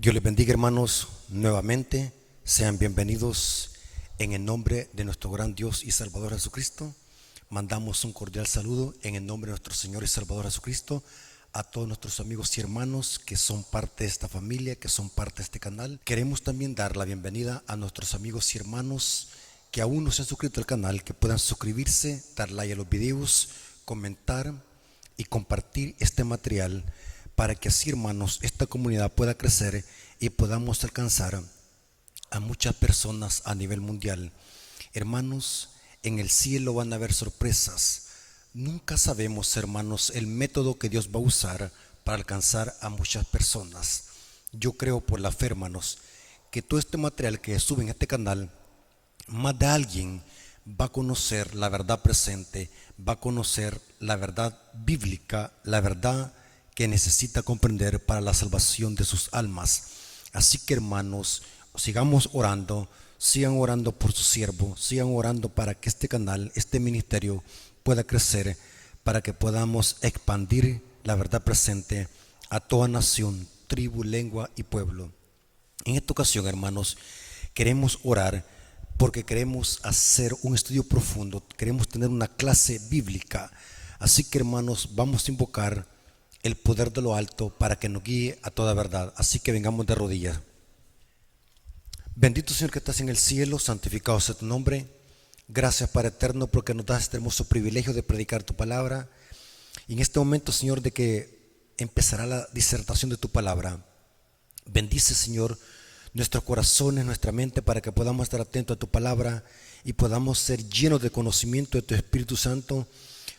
Dios les bendiga, hermanos, nuevamente. Sean bienvenidos en el nombre de nuestro gran Dios y Salvador Jesucristo. Mandamos un cordial saludo en el nombre de nuestro Señor y Salvador Jesucristo a todos nuestros amigos y hermanos que son parte de esta familia, que son parte de este canal. Queremos también dar la bienvenida a nuestros amigos y hermanos que aún no se han suscrito al canal, que puedan suscribirse, dar like a los videos, comentar y compartir este material, para que así, hermanos, esta comunidad pueda crecer y podamos alcanzar a muchas personas a nivel mundial. Hermanos, en el cielo van a haber sorpresas. Nunca sabemos, hermanos, el método que Dios va a usar para alcanzar a muchas personas. Yo creo por la fe, hermanos, que todo este material que sube en este canal, más de alguien va a conocer la verdad presente, va a conocer la verdad bíblica, la verdad que necesita comprender para la salvación de sus almas. Así que, hermanos, sigamos orando, sigan orando por su siervo, sigan orando para que este canal, este ministerio pueda crecer, para que podamos expandir la verdad presente a toda nación, tribu, lengua y pueblo. En esta ocasión, hermanos, queremos orar porque queremos hacer un estudio profundo, queremos tener una clase bíblica. Así que, hermanos, vamos a invocar el poder de lo alto para que nos guíe a toda verdad. Así que vengamos de rodillas. Bendito Señor que estás en el cielo, santificado sea tu nombre. Gracias, Padre eterno, porque nos das este hermoso privilegio de predicar tu palabra. Y en este momento, Señor, de que empezará la disertación de tu palabra, bendice, Señor, nuestros corazones, nuestra mente, para que podamos estar atentos a tu palabra y podamos ser llenos de conocimiento de tu Espíritu Santo,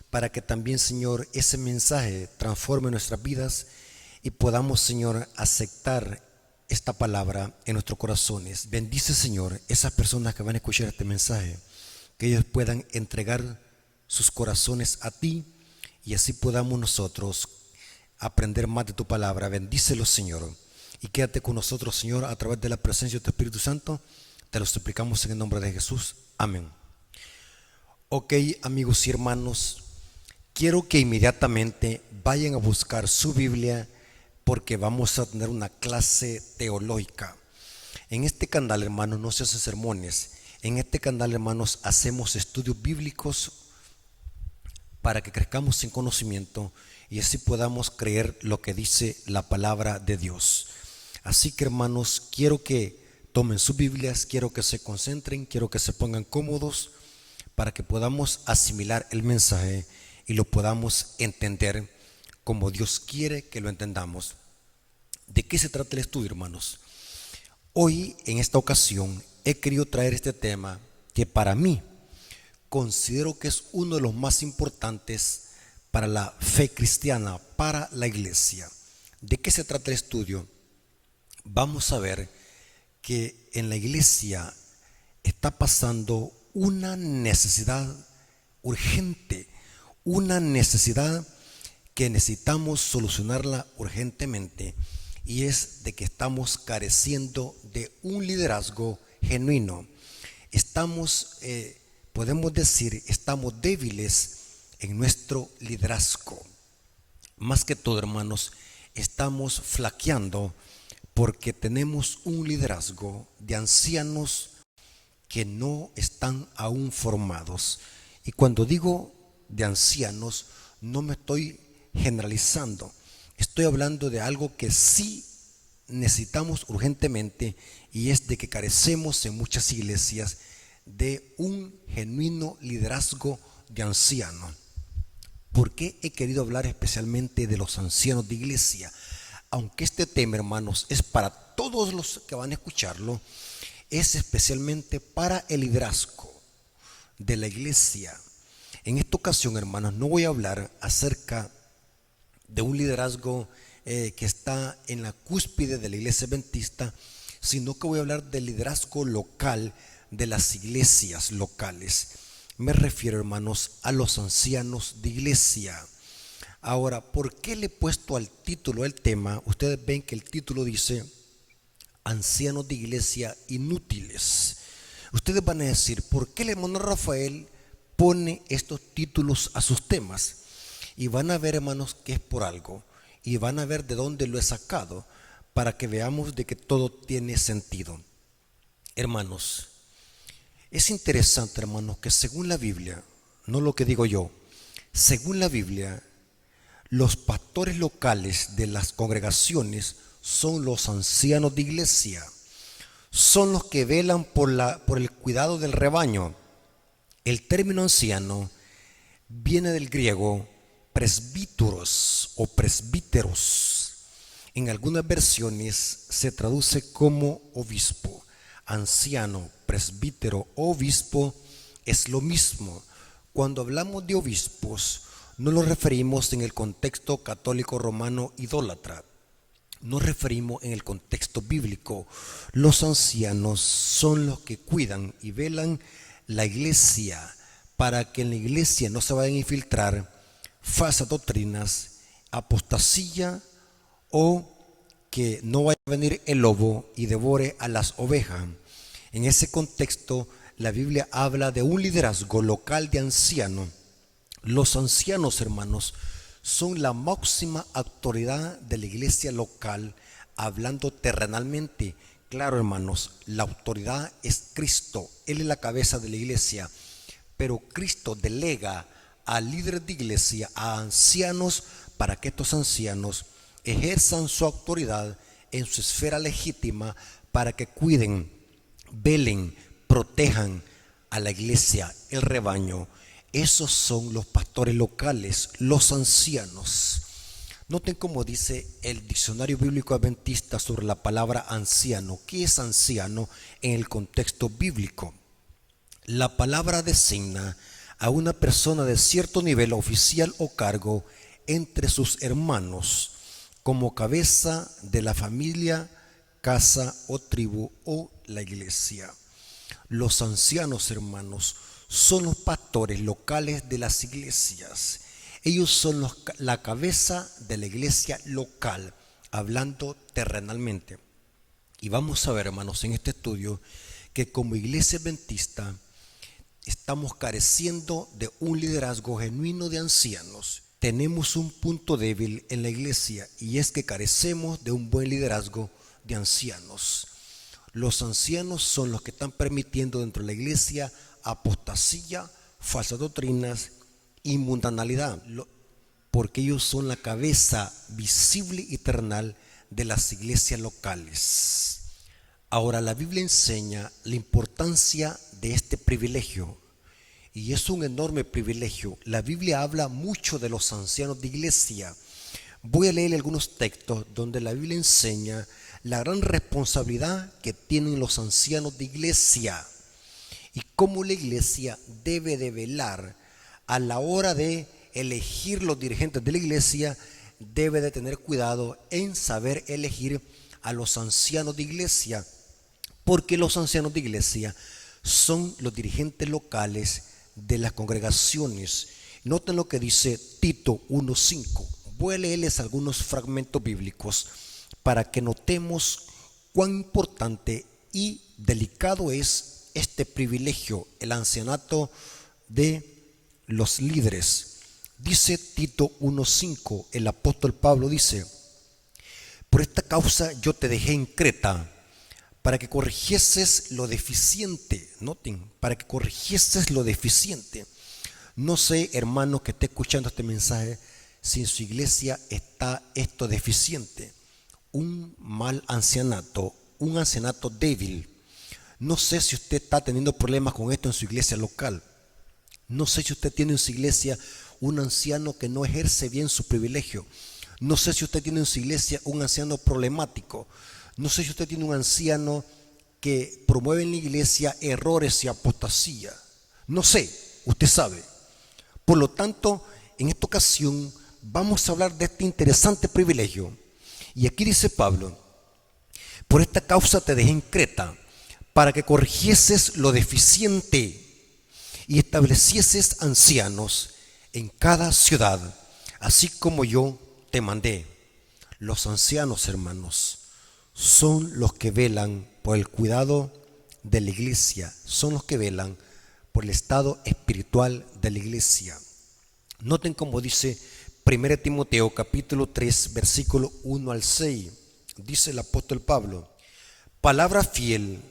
para que también, Señor, ese mensaje transforme nuestras vidas y podamos, Señor, aceptar esta palabra en nuestros corazones. Bendice, Señor, esas personas que van a escuchar este mensaje, que ellos puedan entregar sus corazones a ti y así podamos nosotros aprender más de tu palabra. Bendícelos, Señor, y quédate con nosotros, Señor, a través de la presencia de tu Espíritu Santo. Te lo suplicamos en el nombre de Jesús. Amén. Ok, amigos y hermanos, quiero que inmediatamente vayan a buscar su Biblia porque vamos a tener una clase teológica. En este canal, hermanos, no se hacen sermones. En este canal, hermanos, hacemos estudios bíblicos para que crezcamos en conocimiento y así podamos creer lo que dice la palabra de Dios. Así que, hermanos, quiero que tomen sus Biblias, quiero que se concentren, quiero que se pongan cómodos para que podamos asimilar el mensaje y lo podamos entender como Dios quiere que lo entendamos. ¿De qué se trata el estudio, hermanos? Hoy, en esta ocasión, he querido traer este tema que para mí considero que es uno de los más importantes para la fe cristiana, para la iglesia. ¿De qué se trata el estudio? Vamos a ver que en la iglesia está pasando una necesidad urgente, una necesidad que necesitamos solucionarla urgentemente, y es de que estamos careciendo de un liderazgo genuino. Podemos decir, estamos débiles en nuestro liderazgo. Más que todo, hermanos, estamos flaqueando porque tenemos un liderazgo de ancianos que no están aún formados. Y cuando digo de ancianos, no me estoy generalizando, estoy hablando de algo que sí necesitamos urgentemente, y es de que carecemos en muchas iglesias de un genuino liderazgo de ancianos. ¿Por qué he querido hablar especialmente de los ancianos de iglesia? Aunque este tema, hermanos, es para todos los que van a escucharlo, es especialmente para el liderazgo de la iglesia. En esta ocasión, hermanos, no voy a hablar acerca de un liderazgo que está en la cúspide de la iglesia adventista, sino que voy a hablar del liderazgo local de las iglesias locales. Me refiero, hermanos, a los ancianos de iglesia. Ahora, ¿por qué le he puesto al título el tema? Ustedes ven que el título dice ancianos de iglesia inútiles. Ustedes van a decir, ¿por qué el hermano Rafael pone estos títulos a sus temas? Y van a ver, hermanos, que es por algo, y van a ver de dónde lo he sacado, para que veamos de que todo tiene sentido. Hermanos, es interesante, hermanos, que según la Biblia, no lo que digo yo, según la Biblia, los pastores locales de las congregaciones son los ancianos de iglesia, son los que velan por el cuidado del rebaño. El término anciano viene del griego presbíteros o presbíteros. En algunas versiones se traduce como obispo. Anciano, presbítero, obispo es lo mismo. Cuando hablamos de obispos, no nos referimos en el contexto católico romano idólatra. Nos referimos en el contexto bíblico. Los ancianos son los que cuidan y velan la iglesia para que en la iglesia no se vayan a infiltrar falsas doctrinas, apostasía o que no vaya a venir el lobo y devore a las ovejas. En ese contexto, la Biblia habla de un liderazgo local de ancianos. Los ancianos, hermanos, son la máxima autoridad de la iglesia local, hablando terrenalmente. Claro, hermanos, la autoridad es Cristo. Él es la cabeza de la iglesia. Pero Cristo delega a líderes de iglesia, a ancianos, para que estos ancianos ejerzan su autoridad en su esfera legítima, para que cuiden, velen, protejan a la iglesia, el rebaño. Esos son los pastores locales, los ancianos. Noten cómo dice el diccionario bíblico adventista sobre la palabra anciano. ¿Qué es anciano en el contexto bíblico? La palabra designa a una persona de cierto nivel oficial o cargo entre sus hermanos, como cabeza de la familia, casa o tribu o la iglesia. Los ancianos, hermanos, son los pastores locales de las iglesias. Ellos son la cabeza de la iglesia local, hablando terrenalmente. Y vamos a ver, hermanos, en este estudio que como iglesia adventista estamos careciendo de un liderazgo genuino de ancianos. Tenemos un punto débil en la iglesia y es que carecemos de un buen liderazgo de ancianos. Los ancianos son los que están permitiendo dentro de la iglesia apostasía, falsas doctrinas y mundanalidad, porque ellos son la cabeza visible y terrenal de las iglesias locales. Ahora, la Biblia enseña la importancia de este privilegio y es un enorme privilegio. La Biblia habla mucho de los ancianos de iglesia. Voy a leer algunos textos donde la Biblia enseña la gran responsabilidad que tienen los ancianos de iglesia y cómo la iglesia debe de velar a la hora de elegir los dirigentes de la iglesia. Debe de tener cuidado en saber elegir a los ancianos de iglesia, porque los ancianos de iglesia son los dirigentes locales de las congregaciones. Noten lo que dice Tito 1:5. Voy a leerles algunos fragmentos bíblicos para que notemos cuán importante y delicado es este privilegio, el ancianato de los líderes. Dice Tito 1:5, el apóstol Pablo dice: por esta causa yo te dejé en Creta, para que corrigieses lo deficiente. Noten, para que corrigieses lo deficiente. No sé, hermano que esté escuchando este mensaje, si en su iglesia está esto deficiente. Un mal ancianato, un ancianato débil. No sé si usted está teniendo problemas con esto en su iglesia local. No sé si usted tiene en su iglesia un anciano que no ejerce bien su privilegio. No sé si usted tiene en su iglesia un anciano problemático. No sé si usted tiene un anciano que promueve en la iglesia errores y apostasía. No sé, usted sabe. Por lo tanto, en esta ocasión vamos a hablar de este interesante privilegio. Y aquí dice Pablo: por esta causa te dejé en Creta, para que corrigieses lo deficiente y establecieses ancianos en cada ciudad, así como yo te mandé. Los ancianos, hermanos, son los que velan por el cuidado de la iglesia, son los que velan por el estado espiritual de la iglesia. Noten cómo dice 1 Timoteo capítulo 3 versículo 1 al 6. dice el apóstol Pablo, palabra fiel,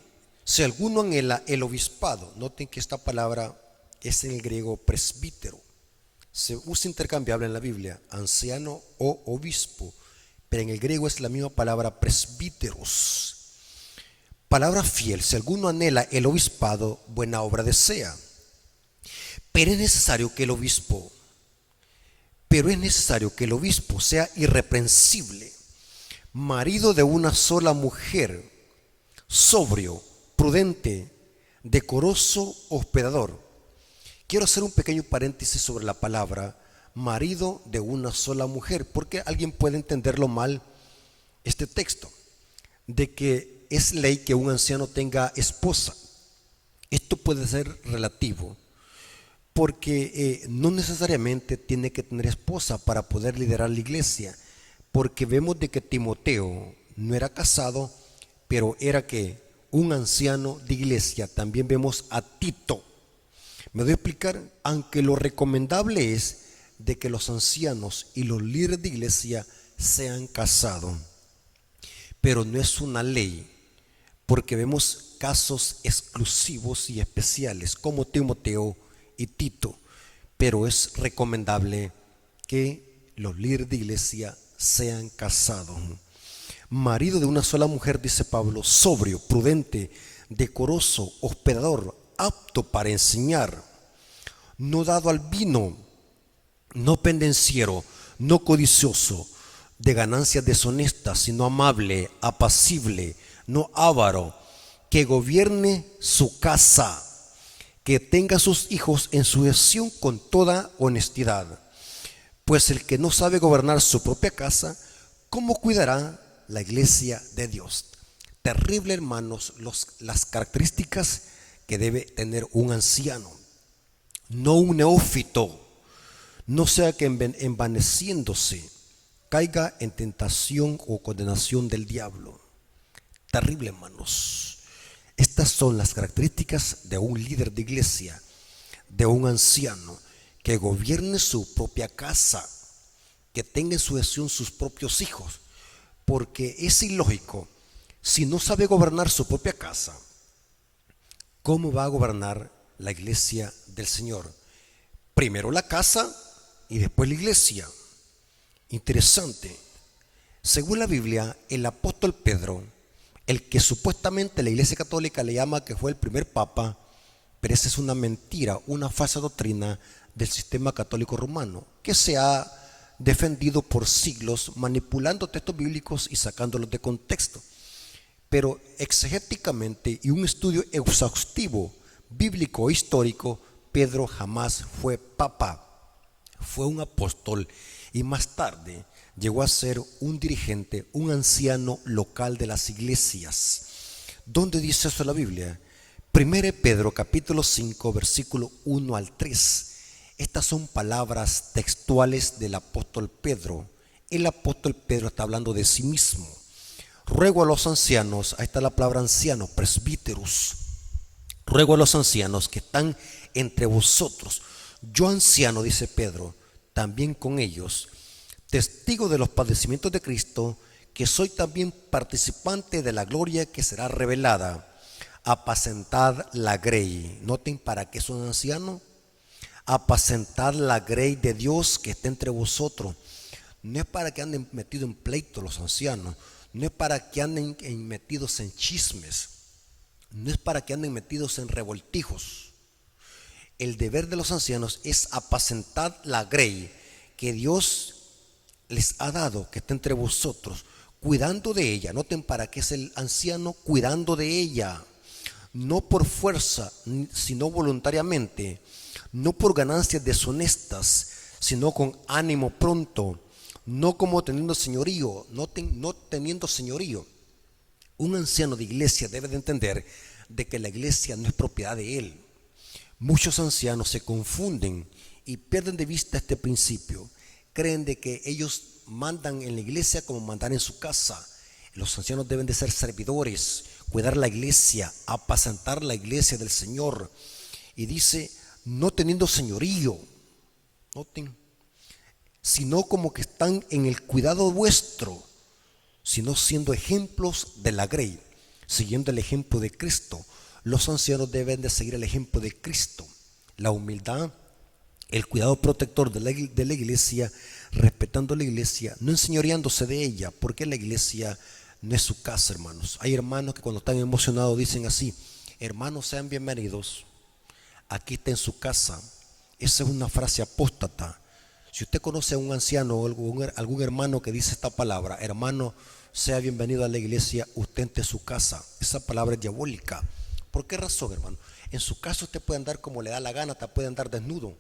si alguno anhela el obispado. Noten que esta palabra es en el griego presbítero. Se usa intercambiable en la Biblia, anciano o obispo, pero en el griego es la misma palabra presbíteros. Palabra fiel, si alguno anhela el obispado, buena obra desea. Pero es necesario que el obispo sea irreprensible, marido de una sola mujer, sobrio, prudente, decoroso, hospedador. Quiero hacer un pequeño paréntesis sobre la palabra marido de una sola mujer, porque alguien puede entenderlo mal este texto, de que es ley que un anciano tenga esposa. Esto puede ser relativo, porque no necesariamente tiene que tener esposa para poder liderar la iglesia, porque vemos de que Timoteo no era casado, pero era que un anciano de iglesia. También vemos a Tito. Me doy a explicar, aunque lo recomendable es de que los ancianos y los líderes de iglesia sean casados, pero no es una ley, porque vemos casos exclusivos y especiales como Timoteo y Tito, pero es recomendable que los líderes de iglesia sean casados. Marido de una sola mujer, dice Pablo, sobrio, prudente, decoroso, hospedador, apto para enseñar, no dado al vino, no pendenciero, no codicioso de ganancias deshonestas, sino amable, apacible, no avaro, que gobierne su casa, que tenga a sus hijos en sujeción con toda honestidad. Pues el que no sabe gobernar su propia casa, ¿cómo cuidará la iglesia de Dios? Terrible, hermanos, las características que debe tener un anciano, no un neófito. No sea que envaneciéndose caiga en tentación o condenación del diablo. Terrible, hermanos. Estas son las características de un líder de iglesia, de un anciano, que gobierne su propia casa, que tenga en sujeción sus propios hijos, porque es ilógico, si no sabe gobernar su propia casa, ¿cómo va a gobernar la iglesia del Señor? Primero la casa y después la iglesia. Interesante. Según la Biblia, el apóstol Pedro, el que supuestamente la iglesia católica le llama que fue el primer papa, pero esa es una mentira, una falsa doctrina del sistema católico romano, que se ha defendido por siglos manipulando textos bíblicos y sacándolos de contexto. Pero exegéticamente y un estudio exhaustivo, bíblico e histórico, Pedro jamás fue papa, fue un apóstol y más tarde llegó a ser un dirigente, un anciano local de las iglesias. ¿Dónde dice eso la Biblia? 1 Pedro capítulo 5 versículo 1 al 3. Estas son palabras textuales del apóstol Pedro. El apóstol Pedro está hablando de sí mismo. Ruego a los ancianos, ahí está la palabra anciano, presbíteros. Ruego a los ancianos que están entre vosotros, yo anciano, dice Pedro, también con ellos, testigo de los padecimientos de Cristo, que soy también participante de la gloria que será revelada. Apacentad la grey. Noten para qué es un anciano. Apacentad la grey de Dios que está entre vosotros. No es para que anden metidos en pleito los ancianos, no es para que anden metidos en chismes, no es para que anden metidos en revoltijos. El deber de los ancianos es apacentar la grey que Dios les ha dado, que está entre vosotros, cuidando de ella. Noten para qué es el anciano, cuidando de ella, no por fuerza, sino voluntariamente, no por ganancias deshonestas, sino con ánimo pronto, no como teniendo señorío, no teniendo señorío. Un anciano de iglesia debe de entender de que la iglesia no es propiedad de él. Muchos ancianos se confunden y pierden de vista este principio. Creen de que ellos mandan en la iglesia como mandar en su casa. Los ancianos deben de ser servidores, cuidar la iglesia, apacentar la iglesia del Señor. Y dice, no teniendo señorío, noten, sino como que están en el cuidado vuestro. sino siendo ejemplos de la grey, siguiendo el ejemplo de Cristo. Los ancianos deben de seguir el ejemplo de Cristo, la humildad, el cuidado protector de la iglesia, respetando la iglesia, no enseñoreándose de ella, porque la iglesia no es su casa, hermanos. Hay hermanos que cuando están emocionados dicen así: hermanos, sean bienvenidos, aquí está en su casa. Esa es una frase apóstata. Si usted conoce a un anciano o algún hermano que dice esta palabra: hermano, sea bienvenido a la iglesia, usted está en su casa, esa palabra es diabólica. ¿Por qué razón, hermano? En su casa usted puede andar como le da la gana, te puede andar desnudo,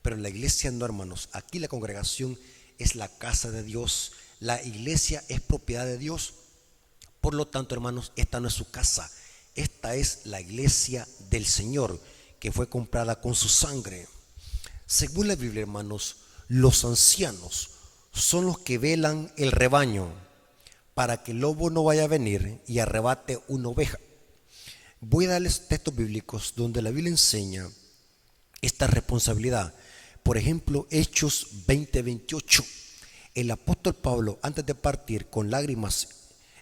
pero en la iglesia no, hermanos. Aquí la congregación es la casa de Dios, la iglesia es propiedad de Dios. Por lo tanto, hermanos, esta no es su casa, esta es la iglesia del Señor, que fue comprada con su sangre. Según la Biblia, hermanos, los ancianos son los que velan el rebaño para que el lobo no vaya a venir y arrebate una oveja. Voy a darles textos bíblicos donde la Biblia enseña esta responsabilidad. Por ejemplo, Hechos 20:28. El apóstol Pablo, antes de partir con lágrimas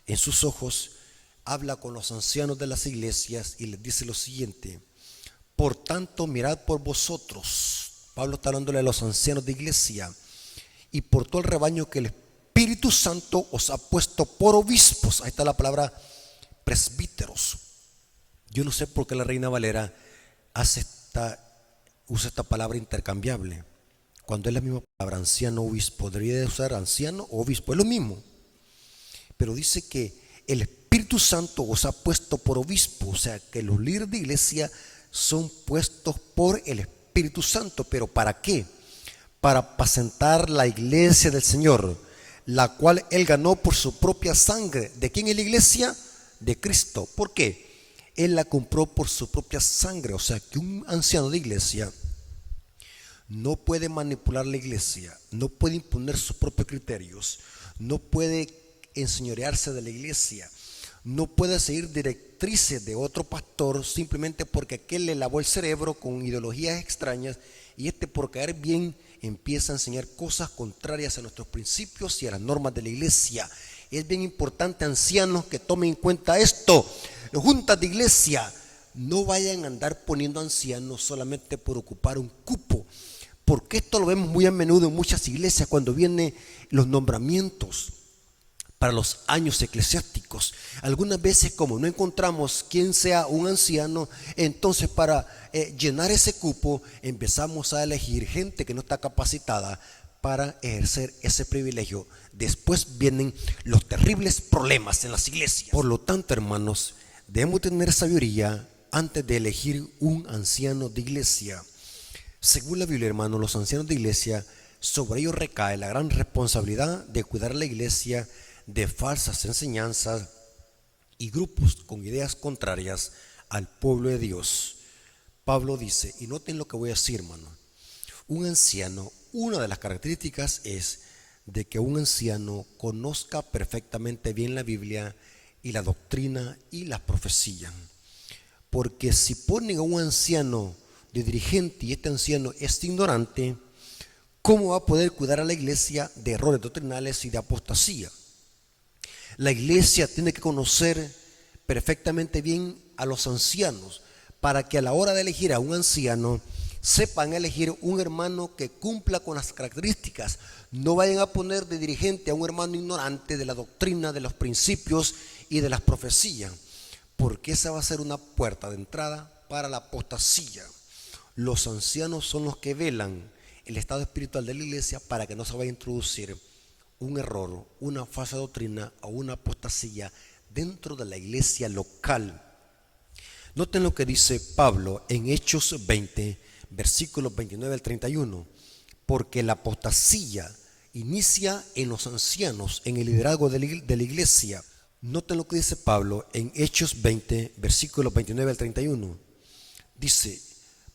en sus ojos, habla con los ancianos de las iglesias y les dice lo siguiente: por tanto, mirad por vosotros. Pablo está hablándole a los ancianos de iglesia: y por todo el rebaño que el Espíritu Santo os ha puesto por obispos. Ahí está la palabra presbíteros. Yo no sé por qué la Reina Valera usa esta palabra intercambiable, cuando es la misma palabra, anciano, obispo. Debería usar anciano o obispo, es lo mismo. Pero dice que el Espíritu Santo os ha puesto por obispo, o sea que los líderes de iglesia son puestos por el Espíritu Santo. ¿Pero para qué? Para apacentar la iglesia del Señor, la cual Él ganó por su propia sangre. ¿De quién es la iglesia? De Cristo. ¿Por qué? Él la compró por su propia sangre. O sea que un anciano de iglesia no puede manipular la iglesia, no puede imponer sus propios criterios, no puede enseñorearse de la iglesia, no puede seguir directrices de otro pastor simplemente porque aquel le lavó el cerebro con ideologías extrañas y por caer bien empieza a enseñar cosas contrarias a nuestros principios y a las normas de la iglesia. Es bien importante, ancianos, que tomen en cuenta esto. Las juntas de iglesia no vayan a andar poniendo ancianos solamente por ocupar un cupo, porque esto lo vemos muy a menudo en muchas iglesias cuando vienen los nombramientos para los años eclesiásticos. Algunas veces, como no encontramos quien sea un anciano, entonces para llenar ese cupo empezamos a elegir gente que no está capacitada para ejercer ese privilegio. Después vienen los terribles problemas en las iglesias. Por lo tanto, hermanos, debemos tener sabiduría antes de elegir un anciano de iglesia. Según la Biblia, hermanos, los ancianos de iglesia, sobre ellos recae la gran responsabilidad de cuidar a la iglesia de falsas enseñanzas y grupos con ideas contrarias al pueblo de Dios. Pablo dice, y noten lo que voy a decir, hermano: un anciano, una de las características es de que un anciano conozca perfectamente bien la Biblia y la doctrina y las profecías. Porque si ponen a un anciano de dirigente y este anciano es ignorante, ¿cómo va a poder cuidar a la iglesia de errores doctrinales y de apostasía? La iglesia tiene que conocer perfectamente bien a los ancianos para que a la hora de elegir a un anciano sepan elegir un hermano que cumpla con las características. No vayan a poner de dirigente a un hermano ignorante de la doctrina, de los principios y de las profecías, porque esa va a ser una puerta de entrada para la apostasía. Los ancianos son los que velan el estado espiritual de la iglesia para que no se vaya a introducir un error, una falsa doctrina o una apostasía dentro de la iglesia local. Noten lo que dice Pablo en Hechos 20, versículos 29 al 31. Porque la apostasía inicia en los ancianos, en el liderazgo de la iglesia. Noten lo que dice Pablo en Hechos 20, versículos 29 al 31. Dice: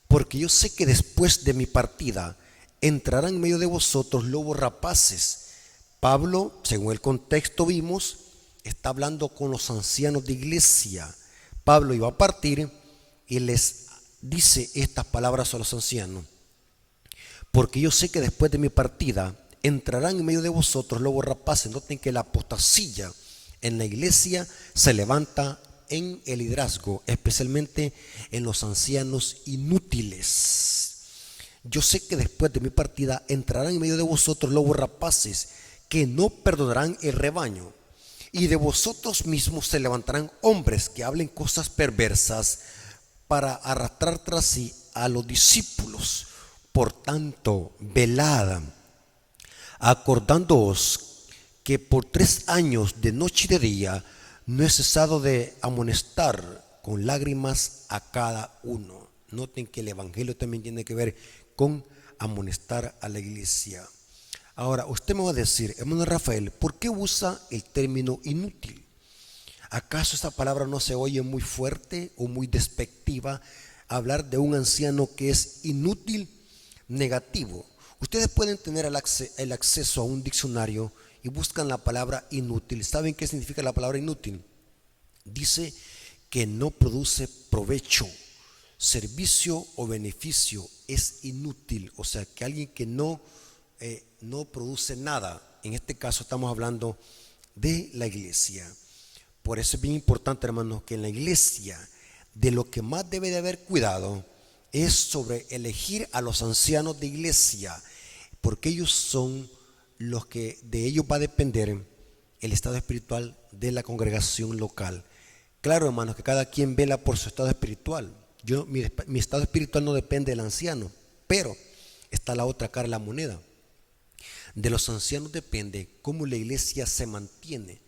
porque yo sé que después de mi partida entrarán en medio de vosotros lobos rapaces. Pablo, según el contexto vimos, está hablando con los ancianos de iglesia. Pablo iba a partir y les dice estas palabras a los ancianos: porque yo sé que después de mi partida entrarán en medio de vosotros lobos rapaces. Noten que la apostasía en la iglesia se levanta en el liderazgo, especialmente en los ancianos inútiles. Yo sé que después de mi partida entrarán en medio de vosotros lobos rapaces que no perdonarán el rebaño, y de vosotros mismos se levantarán hombres que hablen cosas perversas para arrastrar tras sí a los discípulos. Por tanto, velad, acordándoos que por 3 años de noche y de día no he cesado de amonestar con lágrimas a cada uno. Noten que el evangelio también tiene que ver con amonestar a la iglesia. Ahora, usted me va a decir, hermano Rafael, ¿por qué usa el término inútil? ¿Acaso esta palabra no se oye muy fuerte o muy despectiva? Hablar de un anciano que es inútil, negativo. Ustedes pueden tener el acceso a un diccionario y buscan la palabra inútil. ¿Saben qué significa la palabra inútil? Dice que no produce provecho, servicio o beneficio. Es inútil, o sea, que alguien que no produce nada. En este caso estamos hablando de la iglesia. Por eso es bien importante, hermanos, que en la iglesia de lo que más debe de haber cuidado es sobre elegir a los ancianos de iglesia, porque ellos son los que de ellos va a depender el estado espiritual de la congregación local. Claro, hermanos, que cada quien vela por su estado espiritual. Mi estado espiritual no depende del anciano, pero está la otra cara de la moneda. De los ancianos depende cómo la iglesia se mantiene.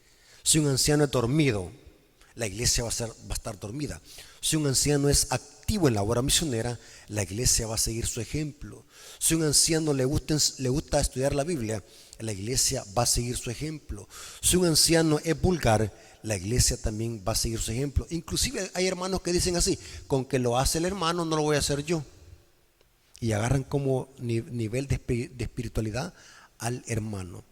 Si un anciano es dormido, la iglesia va a estar dormida. Si un anciano es activo en la obra misionera, la iglesia va a seguir su ejemplo. Si un anciano le gusta estudiar la Biblia, la iglesia va a seguir su ejemplo. Si un anciano es vulgar, la iglesia también va a seguir su ejemplo. Inclusive hay hermanos que dicen así: con que lo hace el hermano, no lo voy a hacer yo. Y agarran como nivel de espiritualidad al hermano.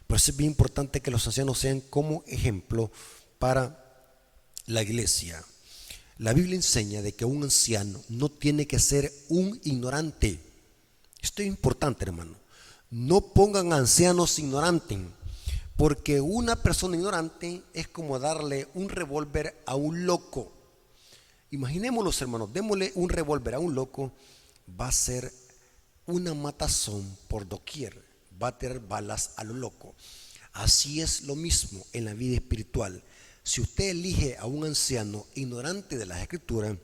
Por eso es bien importante que los ancianos sean como ejemplo para la iglesia. La Biblia enseña de que un anciano no tiene que ser un ignorante. Esto es importante, hermano. No pongan ancianos ignorantes, porque una persona ignorante es como darle un revólver a un loco. Imaginémoslo, hermanos, démosle un revólver a un loco, va a ser una matazón por doquier, va a tirar balas a lo loco. Así es lo mismo en la vida espiritual. Si usted elige a un anciano ignorante de las escrituras,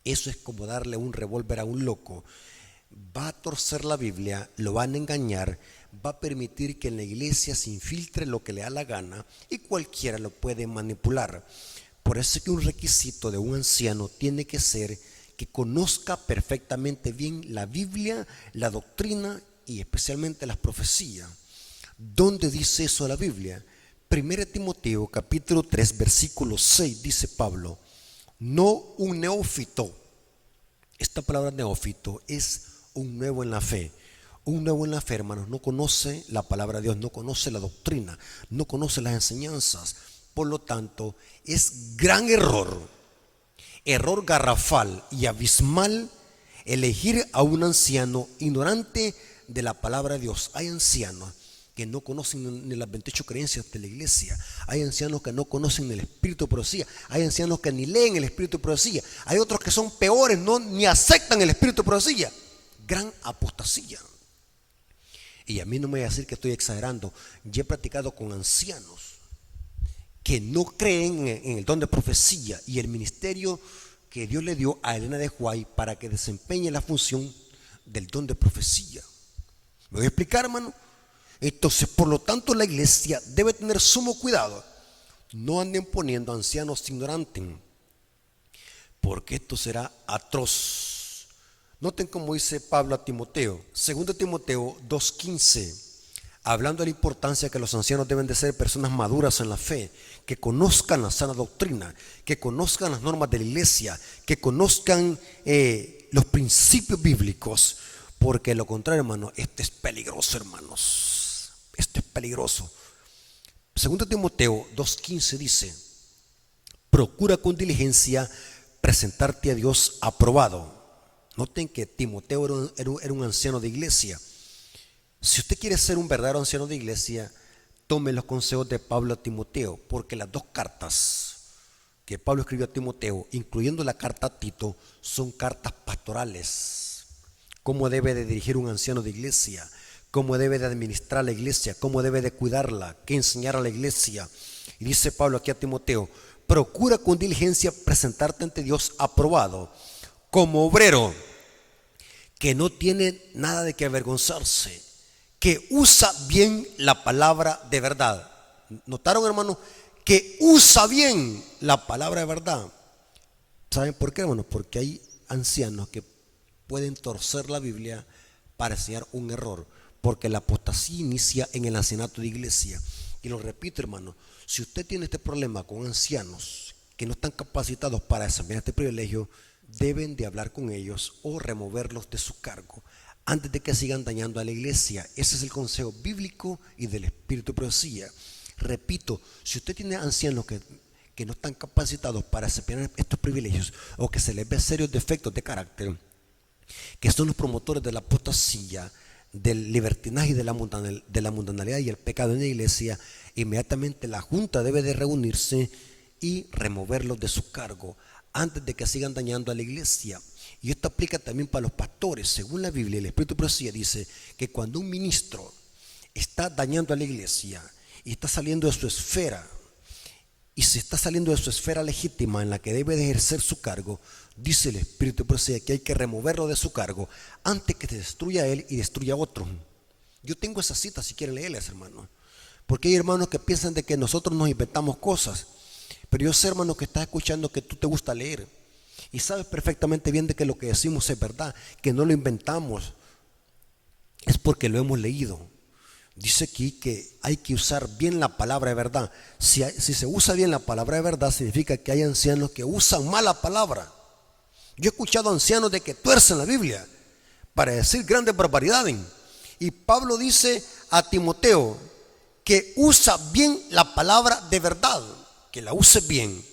eso es como darle un revólver a un loco. Va a torcer la Biblia, lo van a engañar, va a permitir que en la iglesia se infiltre lo que le da la gana y cualquiera lo puede manipular. Por eso es que un requisito de un anciano tiene que ser que conozca perfectamente bien la Biblia, la doctrina y especialmente las profecías. ¿Dónde dice eso la Biblia? 1 Timoteo capítulo 3 versículo 6 dice Pablo: no un neófito. Esta palabra neófito es un nuevo en la fe. Un nuevo en la fe, hermanos, no conoce la palabra de Dios, no conoce la doctrina, no conoce las enseñanzas. Por lo tanto, es gran error garrafal y abismal elegir a un anciano ignorante de la palabra de Dios. Hay ancianos que no conocen ni las 28 creencias de la iglesia. Hay ancianos que no conocen el espíritu de profecía. Hay ancianos que ni leen el espíritu de profecía. Hay otros que son peores, ni aceptan el espíritu de profecía. Gran apostasía. Y a mí no me voy a decir que estoy exagerando. Yo he practicado con ancianos que no creen en el don de profecía y el ministerio que Dios le dio a Elena de Huay para que desempeñe la función del don de profecía. ¿Me voy a explicar, hermano? Entonces, por lo tanto, la iglesia debe tener sumo cuidado. No anden poniendo ancianos ignorantes, porque esto será atroz. Noten cómo dice Pablo a Timoteo, 2 Timoteo 2:15, hablando de la importancia que los ancianos deben de ser personas maduras en la fe, que conozcan la sana doctrina, que conozcan las normas de la iglesia, que conozcan los principios bíblicos, porque lo contrario, hermano, esto es peligroso, hermanos. Esto es peligroso. 2 Timoteo 2:15 dice: procura con diligencia presentarte a Dios aprobado. Noten que Timoteo era un anciano de iglesia. Si usted quiere ser un verdadero anciano de iglesia, tome los consejos de Pablo a Timoteo, porque las dos cartas que Pablo escribió a Timoteo, incluyendo la carta a Tito, son cartas pastorales. Cómo debe de dirigir un anciano de iglesia, cómo debe de administrar la iglesia, cómo debe de cuidarla, qué enseñar a la iglesia. Y dice Pablo aquí a Timoteo: procura con diligencia presentarte ante Dios aprobado, como obrero que no tiene nada de qué avergonzarse, que usa bien la palabra de verdad. ¿Notaron, hermanos? Que usa bien la palabra de verdad. ¿Saben por qué, hermanos? Porque hay ancianos que pueden torcer la Biblia para enseñar un error, porque la apostasía inicia en el ancianato de iglesia. Y lo repito, hermano, si usted tiene este problema con ancianos que no están capacitados para desempeñar este privilegio, deben de hablar con ellos o removerlos de su cargo antes de que sigan dañando a la iglesia. Ese es el consejo bíblico y del Espíritu de profecía. Repito, si usted tiene ancianos que no están capacitados para desempeñar estos privilegios, o que se les ve serios defectos de carácter, que son los promotores de la apostasía, del libertinaje y de la mundanalidad y el pecado en la iglesia, inmediatamente la junta debe de reunirse y removerlos de su cargo antes de que sigan dañando a la iglesia. Y esto aplica también para los pastores. Según la Biblia, el Espíritu de profecía dice que cuando un ministro está dañando a la iglesia y está saliendo de su esfera, y se está saliendo de su esfera legítima en la que debe de ejercer su cargo, dice el Espíritu de profecía que hay que removerlo de su cargo antes que se destruya a él y destruya a otro. Yo tengo esa cita, si quieren leerlas, hermano, porque hay hermanos que piensan de que nosotros nos inventamos cosas. Pero yo sé, hermano, que estás escuchando, que tú te gusta leer y sabes perfectamente bien de que lo que decimos es verdad, que no lo inventamos, es porque lo hemos leído. Dice aquí que hay que usar bien la palabra de verdad. Si se usa bien la palabra de verdad, significa que hay ancianos que usan mal la palabra. Yo he escuchado ancianos de que tuercen la Biblia para decir grandes barbaridades. Y Pablo dice a Timoteo que usa bien la palabra de verdad, que la use bien,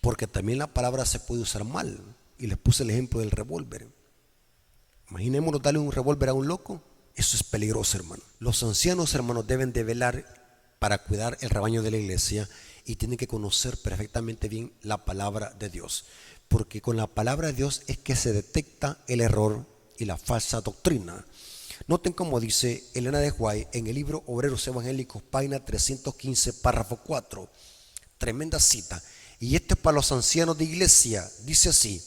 porque también la palabra se puede usar mal. Y les puse el ejemplo del revólver. Imaginémonos darle un revólver a un loco. Eso es peligroso, hermano. Los ancianos, hermanos, deben de velar para cuidar el rebaño de la iglesia y tienen que conocer perfectamente bien la palabra de Dios, porque con la palabra de Dios es que se detecta el error y la falsa doctrina. Noten cómo dice Elena de White en el libro Obreros Evangélicos, página 315, párrafo 4. Tremenda cita. Y esto es para los ancianos de iglesia. Dice así: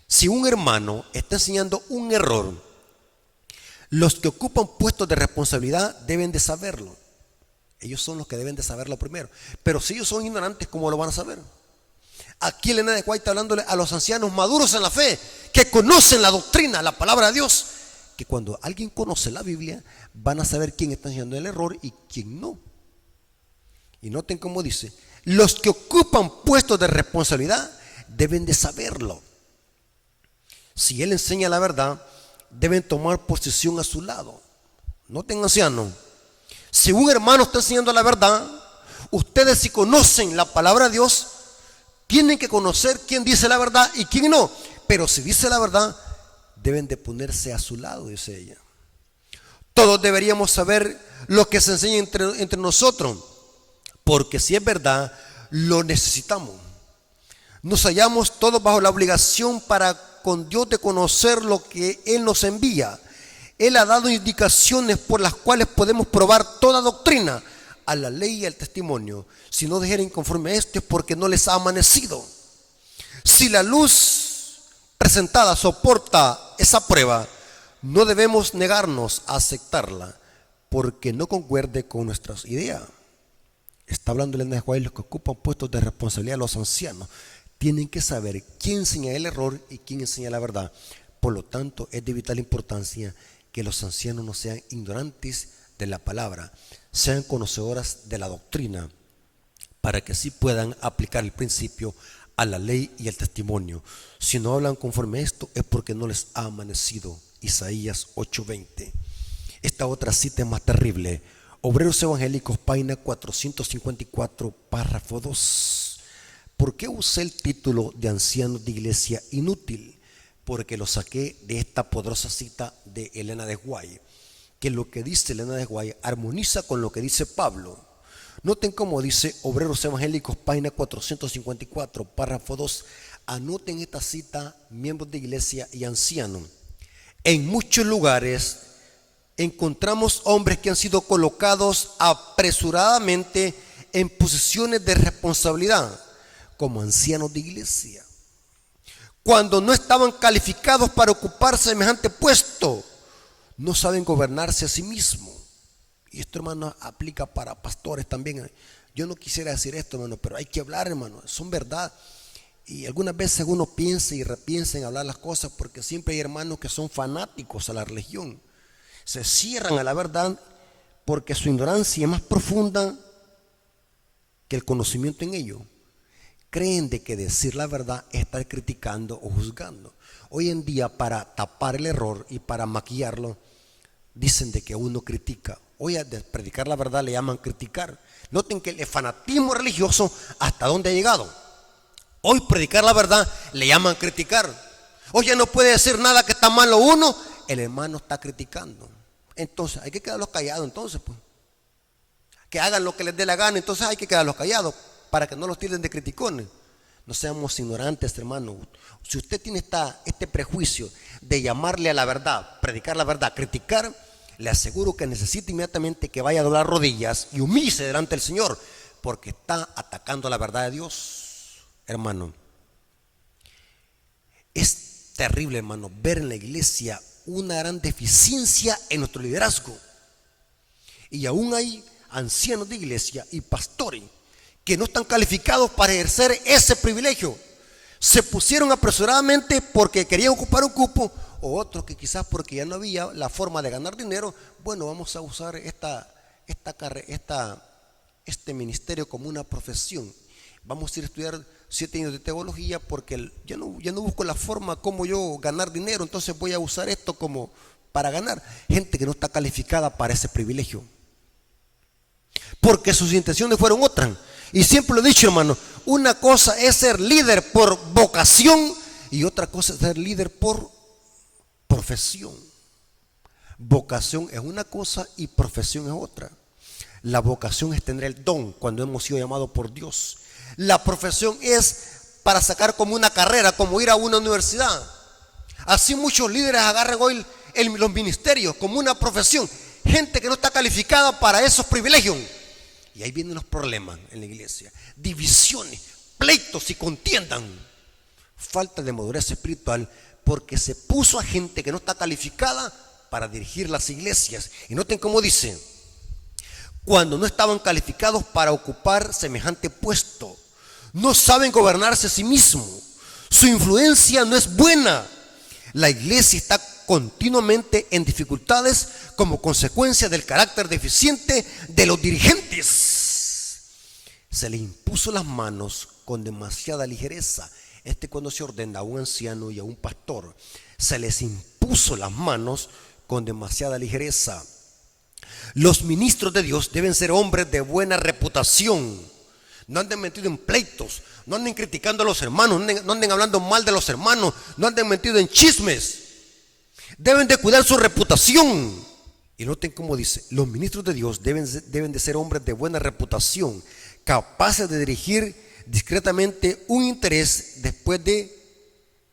si un hermano está enseñando un error, los que ocupan puestos de responsabilidad deben de saberlo. Ellos son los que deben de saberlo primero. Pero si ellos son ignorantes, ¿cómo lo van a saber? Aquí Elena de White está hablándole a los ancianos maduros en la fe, que conocen la doctrina, la palabra de Dios, que cuando alguien conoce la Biblia, van a saber quién está enseñando el error y quién no. Y noten cómo dice: los que ocupan puestos de responsabilidad deben de saberlo. Si él enseña la verdad, deben tomar posición a su lado. Noten, ancianos, si un hermano está enseñando la verdad, ustedes, si conocen la palabra de Dios, tienen que conocer quién dice la verdad y quién no. Pero si dice la verdad, deben de ponerse a su lado, dice ella. Todos deberíamos saber lo que se enseña entre nosotros, porque si es verdad, lo necesitamos. Nos hallamos todos bajo la obligación para con Dios de conocer lo que Él nos envía. Él ha dado indicaciones por las cuales podemos probar toda doctrina a la ley y al testimonio. Si no dijeren conforme a esto, es porque no les ha amanecido. Si la luz presentada soporta esa prueba, no debemos negarnos a aceptarla porque no concuerde con nuestras ideas. Está hablando Elena de White, los que ocupan puestos de responsabilidad, los ancianos tienen que saber quién enseña el error y quién enseña la verdad. Por lo tanto, es de vital importancia que los ancianos no sean ignorantes de la palabra, sean conocedoras de la doctrina, para que así puedan aplicar el principio a la ley y al testimonio. Si no hablan conforme a esto, es porque no les ha amanecido. Isaías 8:20. Esta otra cita es más terrible. Obreros Evangélicos, página 454, párrafo 2. ¿Por qué usé el título de ancianos de iglesia inútil? Porque lo saqué de esta poderosa cita de Elena de White, que lo que dice Elena de White armoniza con lo que dice Pablo. Noten cómo dice Obreros Evangélicos, página 454, párrafo 2. Anoten esta cita, miembros de iglesia y ancianos. En muchos lugares encontramos hombres que han sido colocados apresuradamente en posiciones de responsabilidad como ancianos de iglesia, cuando no estaban calificados para ocupar semejante puesto. No saben gobernarse a sí mismos. Y esto, hermano, aplica para pastores también. Yo no quisiera decir esto, hermano, pero hay que hablar, hermano, son verdad. Y algunas veces uno piensa y repiensa en hablar las cosas, porque siempre hay hermanos que son fanáticos a la religión. Se cierran a la verdad porque su ignorancia es más profunda que el conocimiento en ello. Creen de que decir la verdad es estar criticando o juzgando. Hoy en día, para tapar el error y para maquillarlo, dicen de que uno critica. Hoy a predicar la verdad le llaman criticar. Noten que el fanatismo religioso hasta dónde ha llegado. Hoy predicar la verdad le llaman criticar. Hoy ya no puede decir nada que está malo uno, el hermano está criticando. Entonces hay que quedarlos callados, entonces pues. Que hagan lo que les dé la gana, entonces hay que quedarlos callados para que no los tilden de criticones. No seamos ignorantes, hermano. Si usted tiene este prejuicio de llamarle a la verdad, predicar la verdad, criticar, le aseguro que necesita inmediatamente que vaya a doblar rodillas y humíllese delante del Señor, porque está atacando la verdad de Dios, hermano. Es terrible, hermano, ver en la iglesia una gran deficiencia en nuestro liderazgo. Y aún hay ancianos de iglesia y pastores que no están calificados para ejercer ese privilegio. Se pusieron apresuradamente porque querían ocupar un cupo, o otros que quizás porque ya no había la forma de ganar dinero. Bueno, vamos a usar este ministerio como una profesión. Vamos a ir a estudiar 7 años de teología porque ya no busco la forma como yo ganar dinero, entonces voy a usar esto como para ganar. Gente que no está calificada para ese privilegio, porque sus intenciones fueron otras. Y siempre lo he dicho, hermano, una cosa es ser líder por vocación y otra cosa es ser líder por profesión. Vocación es una cosa y profesión es otra. La vocación es tener el don cuando hemos sido llamados por Dios. La profesión es para sacar como una carrera, como ir a una universidad. Así muchos líderes agarran hoy los ministerios como una profesión. Gente que no está calificada para esos privilegios. Y ahí vienen los problemas en la iglesia. Divisiones, pleitos y contiendan. Falta de madurez espiritual porque se puso a gente que no está calificada para dirigir las iglesias. Y noten cómo dice: cuando no estaban calificados para ocupar semejante puesto, no saben gobernarse a sí mismos, su influencia no es buena. La iglesia está continuamente en dificultades como consecuencia del carácter deficiente de los dirigentes. Se le impuso las manos con demasiada ligereza. Cuando se ordena a un anciano y a un pastor, se les impuso las manos con demasiada ligereza. Los ministros de Dios deben ser hombres de buena reputación. No anden metidos en pleitos, no anden criticando a los hermanos, no anden hablando mal de los hermanos, no anden metidos en chismes. Deben de cuidar su reputación. Y noten cómo dice: los ministros de Dios deben de ser hombres de buena reputación, capaces de dirigir discretamente un interés después de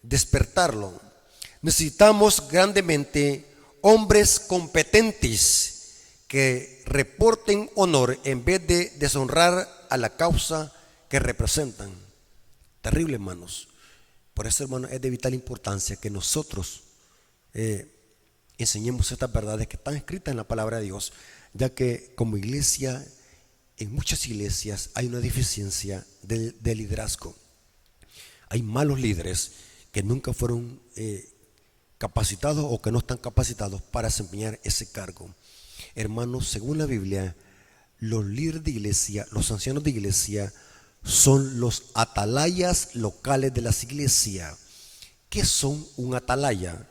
despertarlo. Necesitamos grandemente hombres competentes que reporten honor en vez de deshonrar a la causa que representan. Terrible, hermanos. Por eso, hermanos, es de vital importancia que nosotros enseñemos estas verdades que están escritas en la palabra de Dios, ya que como iglesia, en muchas iglesias hay una deficiencia de liderazgo. Hay malos líderes que nunca fueron capacitados o que no están capacitados para desempeñar ese cargo. Hermanos, según la Biblia, los líderes de iglesia, los ancianos de iglesia, son los atalayas locales de las iglesias. ¿Qué son un atalaya?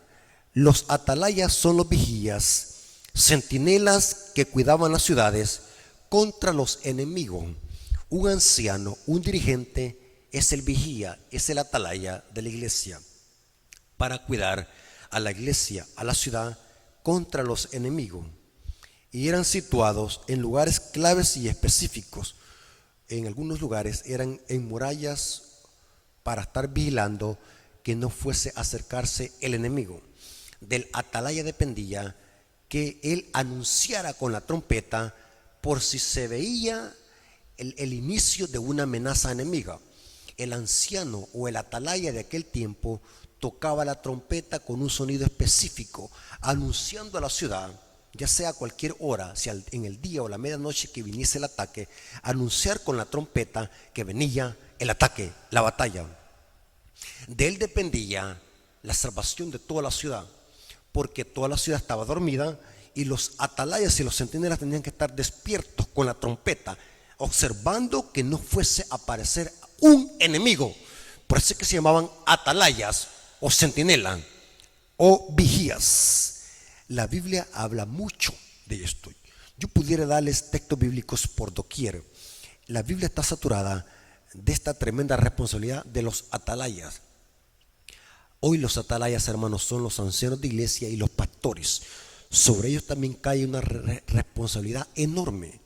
Los atalayas son los vigías, centinelas que cuidaban las ciudades contra los enemigos. Un anciano, un dirigente, es el vigía, es el atalaya de la iglesia, para cuidar a la iglesia, a la ciudad, contra los enemigos. y eran situados en lugares claves y específicos. En algunos lugares eran en murallas para estar vigilando que no fuese a acercarse el enemigo. Del atalaya dependía que él anunciara con la trompeta por si se veía el inicio de una amenaza enemiga. El anciano o el atalaya de aquel tiempo tocaba la trompeta con un sonido específico, anunciando a la ciudad, ya sea a cualquier hora, si en el día o la medianoche que viniese el ataque, anunciar con la trompeta que venía el ataque, la batalla. De él dependía la salvación de toda la ciudad, porque toda la ciudad estaba dormida y los atalayas y los centinelas tenían que estar despiertos con la trompeta, observando que no fuese a aparecer un enemigo. Por eso es que se llamaban atalayas o centinelas o vigías. La Biblia habla mucho de esto. Yo pudiera darles textos bíblicos por doquier. La Biblia está saturada de esta tremenda responsabilidad de los atalayas. Hoy los atalayas, hermanos, son los ancianos de iglesia y los pastores. Sobre ellos también cae una responsabilidad enorme.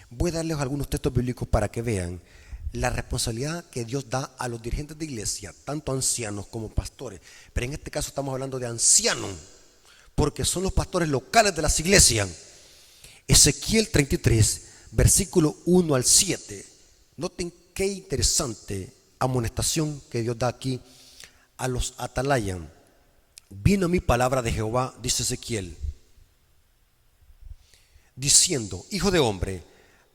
Voy a darles algunos textos bíblicos para que vean la responsabilidad que Dios da a los dirigentes de iglesia, tanto ancianos como pastores. Pero en este caso estamos hablando de ancianos, porque son los pastores locales de las iglesias. Ezequiel 33, versículo 1 al 7. Noten qué interesante amonestación que Dios da aquí a los atalayas. Vino mi palabra de Jehová, dice Ezequiel, diciendo: hijo de hombre,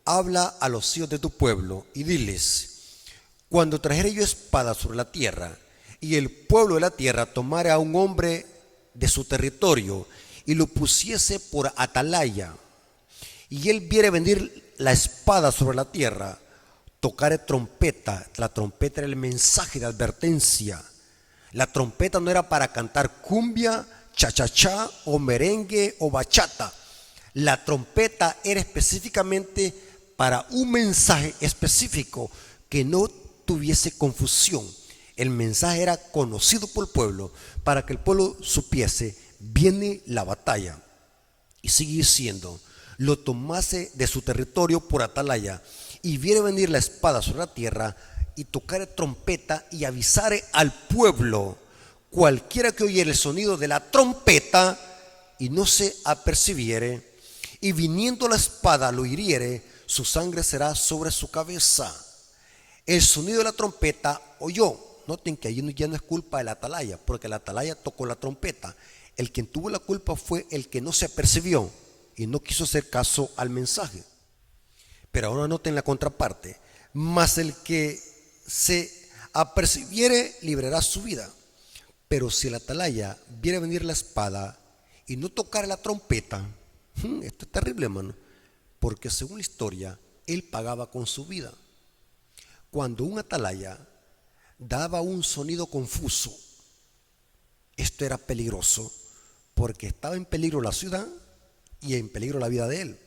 habla a los hijos de tu pueblo y diles: cuando trajere yo espada sobre la tierra, y el pueblo de la tierra tomare a un hombre de su territorio y lo pusiese por atalaya, y él viere venir la espada sobre la tierra, tocare trompeta. La trompeta era el mensaje de advertencia. La trompeta no era para cantar cumbia, cha-cha-cha o merengue o bachata. La trompeta era específicamente para un mensaje específico, que no tuviese confusión. El mensaje era conocido por el pueblo, para que el pueblo supiese: viene la batalla. Y sigue diciendo: lo tomase de su territorio por atalaya, y viere venir la espada sobre la tierra, y tocare trompeta y avisare al pueblo. Cualquiera que oyere el sonido de la trompeta y no se apercibiere, y viniendo la espada lo hiriere, su sangre será sobre su cabeza. El sonido de la trompeta oyó. Noten que allí ya no es culpa del atalaya, porque el atalaya tocó la trompeta. El quien tuvo la culpa fue el que no se apercibió y no quiso hacer caso al mensaje. Pero ahora noten la contraparte: mas el que se apercibiere librará su vida. Pero si el atalaya viere venir la espada y no tocar la trompeta, esto es terrible, hermano, porque según la historia, él pagaba con su vida. Cuando un atalaya daba un sonido confuso, esto era peligroso, porque estaba en peligro la ciudad y en peligro la vida de él.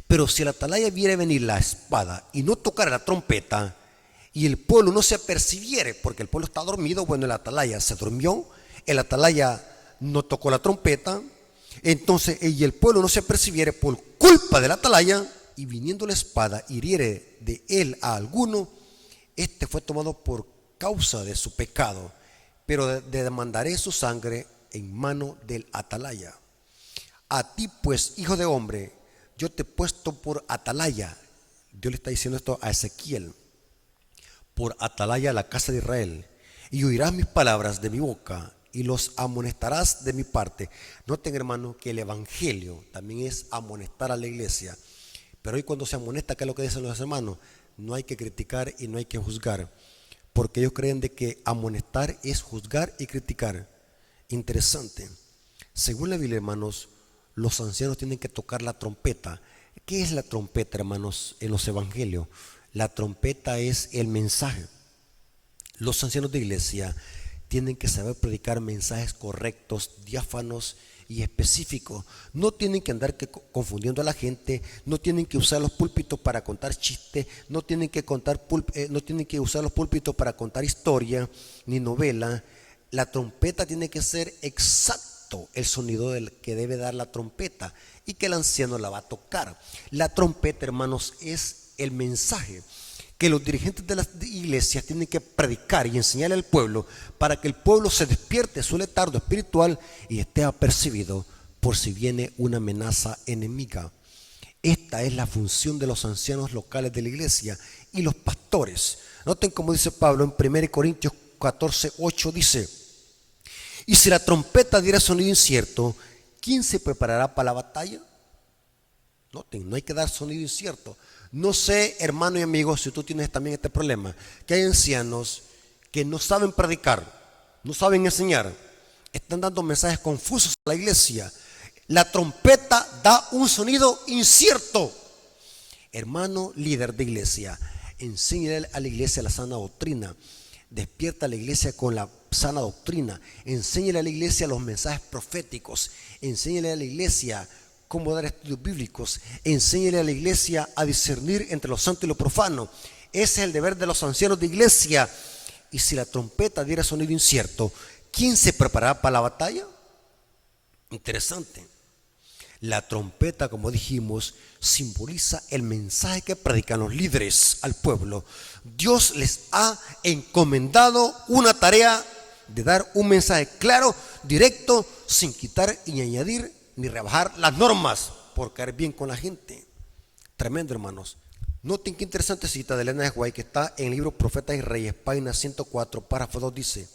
Pero si el atalaya viere venir la espada y no tocara la trompeta, y el pueblo no se apercibiere, porque el pueblo está dormido, bueno, el atalaya se durmió, el atalaya no tocó la trompeta, entonces, y el pueblo no se apercibiere por culpa del atalaya, y viniendo la espada hiriere de él a alguno, este fue tomado por causa de su pecado, pero demandaré su sangre en mano del atalaya. A ti pues, hijo de hombre, yo te he puesto por atalaya. Dios le está diciendo esto a Ezequiel: por atalaya a la casa de Israel, y oirás mis palabras de mi boca, y los amonestarás de mi parte. Noten, hermano, que el evangelio también es amonestar a la iglesia. Pero hoy cuando se amonesta, ¿qué es lo que dicen los hermanos? No hay que criticar y no hay que juzgar, porque ellos creen de que amonestar es juzgar y criticar. Interesante. Según la Biblia, hermanos, los ancianos tienen que tocar la trompeta. ¿Qué es la trompeta, hermanos, en los evangelios? La trompeta es el mensaje. Los ancianos de iglesia tienen que saber predicar mensajes correctos, diáfanos y específicos. No tienen que andar confundiendo a la gente, no tienen que usar los púlpitos para contar chistes, no tienen que usar los púlpitos para contar historia ni novela. La trompeta tiene que ser exacta exacto el sonido del que debe dar la trompeta y que el anciano la va a tocar. La trompeta, hermanos, es el mensaje que los dirigentes de las iglesias tienen que predicar y enseñarle al pueblo para que el pueblo se despierte de su letargo espiritual y esté apercibido por si viene una amenaza enemiga. Esta es la función de los ancianos locales de la iglesia y los pastores. Noten como dice Pablo en 1 Corintios 14:8, dice: y si la trompeta diera sonido incierto, ¿quién se preparará para la batalla? Noten, no hay que dar sonido incierto. No sé, hermano y amigo, si tú tienes también este problema, que hay ancianos que no saben predicar, no saben enseñar, están dando mensajes confusos a la iglesia. La trompeta da un sonido incierto. Hermano líder de iglesia, enséñale a la iglesia la sana doctrina. Despierta a la iglesia con la sana doctrina. Enséñale a la iglesia los mensajes proféticos. Enséñale a la iglesia cómo dar estudios bíblicos. Enséñale a la iglesia a discernir entre lo santo y lo profano. Ese es el deber de los ancianos de iglesia. Y si la trompeta diera sonido incierto, ¿quién se preparará para la batalla? Interesante. La trompeta, como dijimos, simboliza el mensaje que predican los líderes al pueblo. Dios les ha encomendado una tarea de dar un mensaje claro, directo, sin quitar ni añadir ni rebajar las normas, por caer bien con la gente. Tremendo, hermanos. Noten qué interesante cita de Elena de White que está en el libro Profetas y Reyes, página 104, párrafo 2, dice: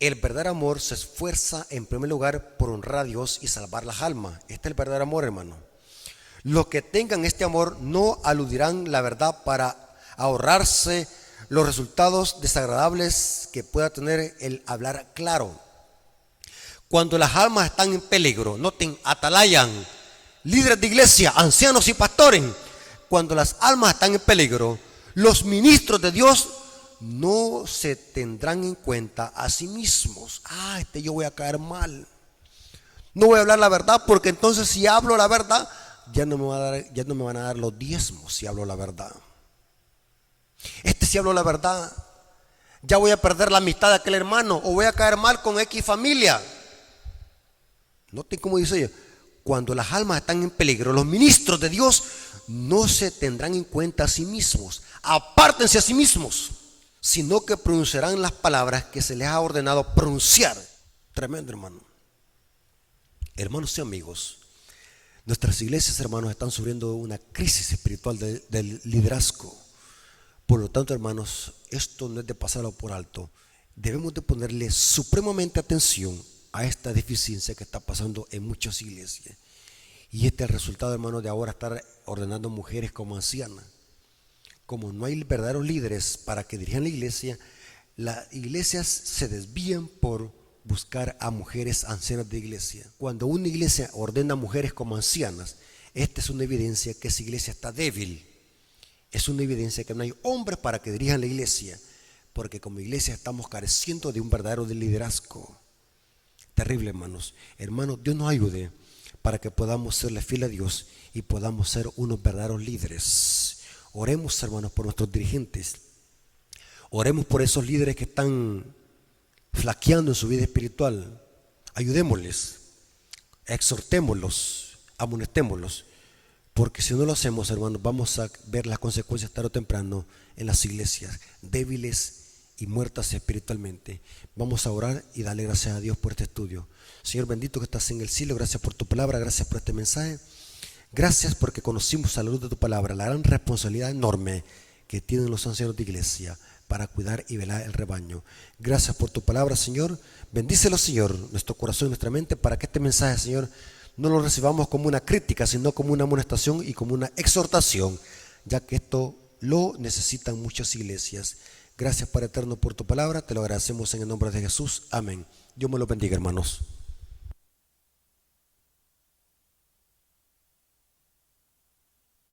el verdadero amor se esfuerza en primer lugar por honrar a Dios y salvar las almas. Este es el verdadero amor, hermano. Los que tengan este amor no aludirán la verdad para ahorrarse los resultados desagradables que pueda tener el hablar claro. Cuando las almas están en peligro, noten, atalayan, líderes de iglesia, ancianos y pastores. Cuando las almas están en peligro, los ministros de Dios no se tendrán en cuenta a sí mismos. Yo voy a caer mal. No voy a hablar la verdad, porque entonces si hablo la verdad, ya no me van a dar los diezmos si hablo la verdad. Si hablo la verdad, ya voy a perder la amistad de aquel hermano, o voy a caer mal con X familia. Noten cómo dice ella: cuando las almas están en peligro, los ministros de Dios no se tendrán en cuenta a sí mismos. Apártense a sí mismos, sino que pronunciarán las palabras que se les ha ordenado pronunciar. Tremendo, hermano. Hermanos y amigos, nuestras iglesias, hermanos, están sufriendo una crisis espiritual del liderazgo. Por lo tanto, hermanos, esto no es de pasarlo por alto. Debemos de ponerle supremamente atención a esta deficiencia que está pasando en muchas iglesias. Y este es el resultado, hermanos, de ahora estar ordenando mujeres como ancianas. Como no hay verdaderos líderes para que dirijan la iglesia, las iglesias se desvían por buscar a mujeres ancianas de iglesia. Cuando una iglesia ordena a mujeres como ancianas, esta es una evidencia que esa iglesia está débil. Es una evidencia que no hay hombres para que dirijan la iglesia, porque como iglesia estamos careciendo de un verdadero liderazgo. Terrible, hermanos. Hermanos, Dios nos ayude para que podamos serle fiel a Dios y podamos ser unos verdaderos líderes. Oremos, hermanos, por nuestros dirigentes. Oremos por esos líderes que están flaqueando en su vida espiritual. Ayudémosles, exhortémoslos, amonestémoslos, porque si no lo hacemos, hermanos, vamos a ver las consecuencias tarde o temprano en las iglesias, débiles y muertas espiritualmente. Vamos a orar y darle gracias a Dios por este estudio. Señor bendito que estás en el cielo, gracias por tu palabra, gracias por este mensaje. Gracias porque conocimos a la luz de tu palabra la gran responsabilidad enorme que tienen los ancianos de iglesia para cuidar y velar el rebaño. Gracias por tu palabra, Señor. Bendícelo, Señor, nuestro corazón y nuestra mente, para que este mensaje, Señor, no lo recibamos como una crítica, sino como una amonestación y como una exhortación, ya que esto lo necesitan muchas iglesias. Gracias, Padre eterno, por tu palabra. Te lo agradecemos en el nombre de Jesús. Amén. Dios me lo bendiga, hermanos.